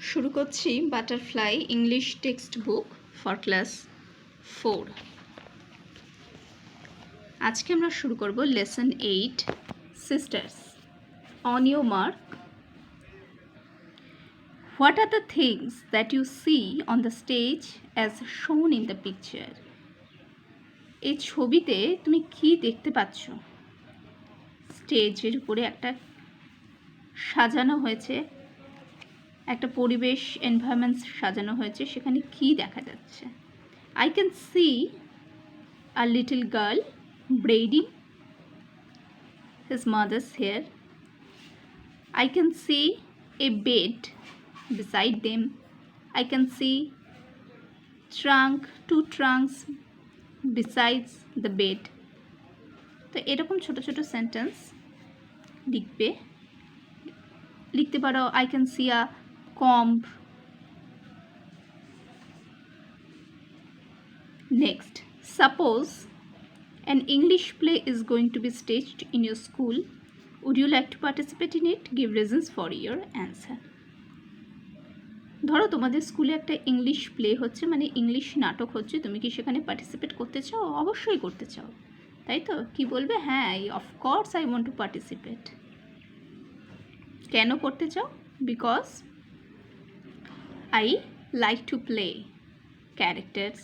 শুরু করছি butterfly English text book for class 4। আজকে আমরা শুরু করব lesson 8 sisters. On your mark, what are the things that you see on the stage as shown in the picture. এই ছবিতে তুমি কি দেখতে পাচ্ছ? স্টেজের উপরে একটা সাজানো হয়েছে, একটা পরিবেশ এনভায়রনমেন্ট সাজানো হয়েছে, সেখানে কি দেখা যাচ্ছে? I can see a little girl braiding his mother's hair. I can see a bed beside them. I can see two trunks besides the bed. তো এরকম ছোট ছোট সেন্টেন্স লিখতে পারো। I can see a comb. Next, suppose an English play is going to be staged in your school. Would you like to participate in it? Give reasons for your answer. ধরো তোমাদের স্কুলে একটা English play হচ্ছে, মানে English নাটক হচ্ছে, তুমি কি সেখানে পার্টিসিপেট করতে চাও? অবশ্যই করতে চাও, তাই তো? কি বলবে? হ্যাঁ, of course I want to participate. কেন করতে চাও? Because I like to play characters,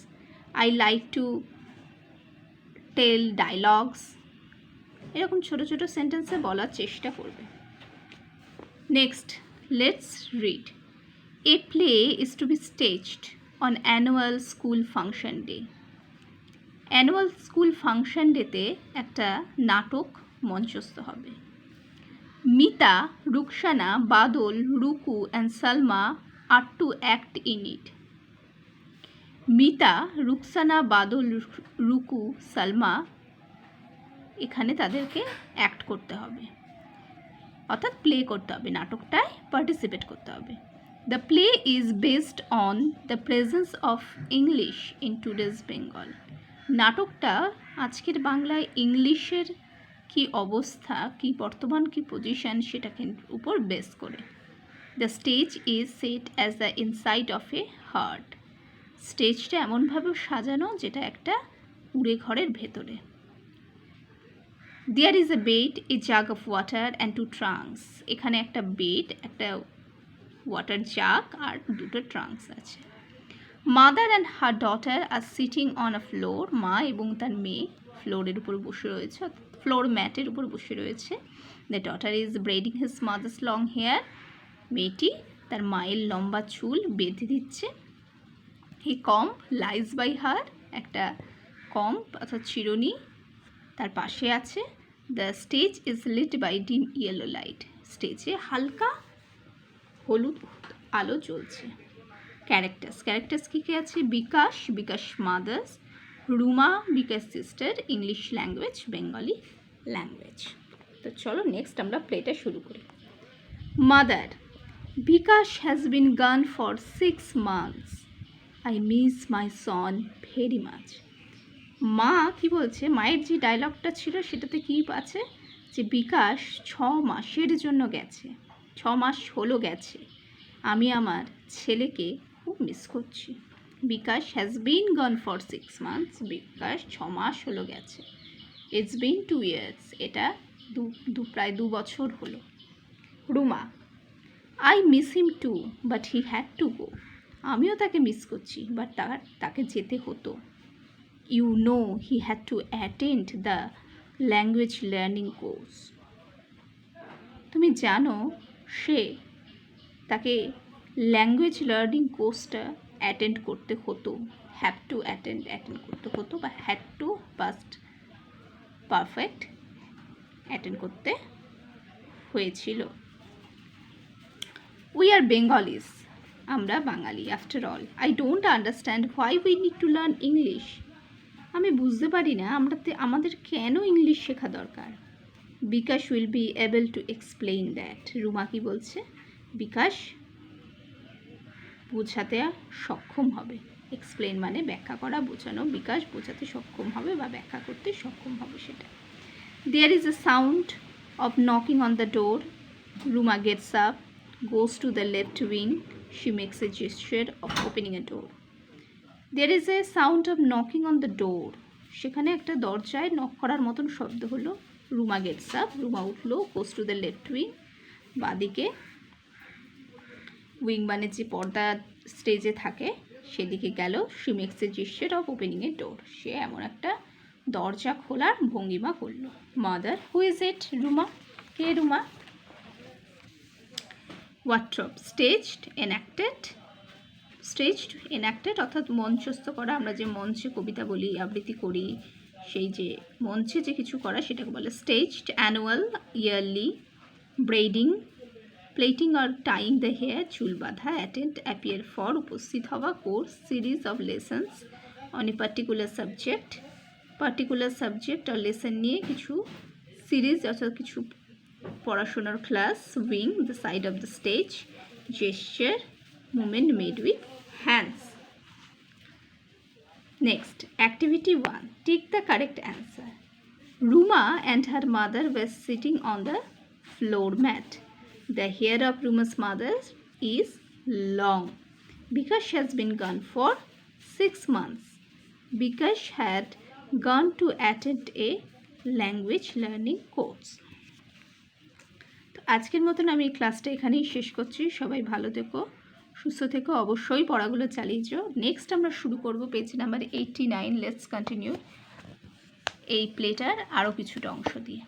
I like to tell dialogues. এরকম ছোট ছোট সেন্টেন্সে বলার চেষ্টা করবে। Next, let's read. A play is to be staged on annual school function day. Annual school function day-তে একটা নাটক মঞ্চস্থ হবে। মিতা, রুকসানা, বাদল, রুকু and Salma are to act in it. Mita, Rukhsana, বাদল, রুকু, সালমা এখানে তাদেরকে অ্যাক্ট করতে হবে, অর্থাৎ প্লে করতে হবে, নাটকটায় পার্টিসিপেট করতে হবে। The play is based on the presence of English in today's Bengal. নাটকটা আজকের বাংলায় ইংলিশের কি অবস্থা, কি বর্তমান কি পজিশন, সেটাকে উপর বেস করে। The stage is set as the inside of a heart. স্টেজটা এমনভাবে সাজানো যেটা একটা কুঁড়ে ঘরের ভেতরে। There is a bed, a jug of water and two trunks. এখানে একটা বেড, একটা ওয়াটার জাগ আর দুটো ট্রাঙ্কস আছে। Mother and her daughter are sitting on a floor. মা এবং তার মেয়ে ফ্লোরের উপর বসে রয়েছে, ফ্লোর ম্যাটের উপর বসে রয়েছে। The daughter is braiding his mother's long hair. মেয়েটি তার মায়ের লম্বা চুল বেঁধে দিচ্ছে। He comb lies by her. একটা কম্ব অর্থাৎ চিরুনি তার পাশে আছে। The stage is lit by dim yellow light. স্টেজে হালকা হলুদ আলো জ্বলছে। ক্যারেক্টার্স কী কী আছে? Bikash mother's, Ruma Bikash sister, English language Bengali language. তো চলো নেক্সট আমরা প্লেটা শুরু করি। মাদার, বিকাশ হ্যাজ বিন গান for 6 months. I miss my Son very much. মা কি বলছে? মায়ের যে ডায়লগটা ছিল সেটাতে কী আছে যে বিকাশ 6 মাসের জন্য গেছে, 6 মাস হলো গেছে, আমি আমার ছেলেকে খুব মিস করছি। Bikash has been gone for 6 months. Bikash 6 মাস হলো গেছে। It's been 2 years. এটা প্রায় 2 বছর হলো। Ruma, I miss him too but he had to go. আমিও তাকে মিস করছি, বাট তাকে যেতে হতো। You know he had to attend the language learning course. তুমি জানো তাকে ল্যাঙ্গুয়েজ লার্নিং কোর্সটা অ্যাটেন্ড করতে হতো। হ্যাভ টু অ্যাটেন্ড করতে হতো, বা had to past perfect attend করতে হয়েছিল। We are Bengalis. আমরা বাঙালি। After all I don't understand why we need to learn English. আমি বুঝতে পারি না আমাদের কেন ইংলিশ শেখা দরকার। Bikash will be able to explain that. Ruma কি বলছে? বিকাশ বোঝাতে সক্ষম হবে। এক্সপ্লেইন মানে ব্যাখ্যা করা, বোঝানো। বিকাশ বোঝাতে সক্ষম হবে বা ব্যাখ্যা করতে সক্ষম হবে সেটা। There is a sound of knocking on the door. Ruma gets up, goes to the left wing. She makes a gesture of opening a door. There is a sound of knocking on the door. সেখানে একটা দরজায় knock করার মতন শব্দ হলো. Ruma gets up. Ruma উঠলো. Goes to the left wing. বাদিকে wing মানে যে পর্দা স্টেজে থাকে সেদিকে গেল. She makes a gesture of opening a door. সে এমন একটা দরজা খোলার ভঙ্গিমা করলো. Mother. Who is it? Ruma. কে Ruma? Word drop. Staged, enacted. Staged, enacted অর্থাৎ মঞ্চস্থ করা. আমরা যে মঞ্চে কবিতা বলি, আবৃত্তি করি, সেই যে মঞ্চে যে কিছু করা সেটাকে বলে staged. Annual, yearly. Braiding, plaiting or tying the hair, চুল বাঁধা. অ্যাটেন্ড, অ্যাপিয়ার ফর, উপস্থিত হওয়া. Course, series of lessons on a particular subject. Particular subject আর লেসন নিয়ে কিছু সিরিজ অর্থাৎ কিছু পড়াশোনার class. Wing, the side of the stage. Gesture, movement made with hands. Next, activity 1. Take the correct answer. Ruma and her mother were sitting on the floor mat. The hair of Ruma's mother is long because she has been gone for 6 months. Because she had gone to attend a language learning course. তো আজকের মতন আমি এই ক্লাসটা এখানেই শেষ করছি. সবাই ভালো থেকো, সুস্থ থেকো. অবশ্যই পড়াগুলো চালিয়ে যাও. নেক্সট আমরা শুরু করব পেজ নাম্বার 89. লেটস কন্টিনিউ এই প্লেটার আরও কিছুটা অংশ দিয়ে.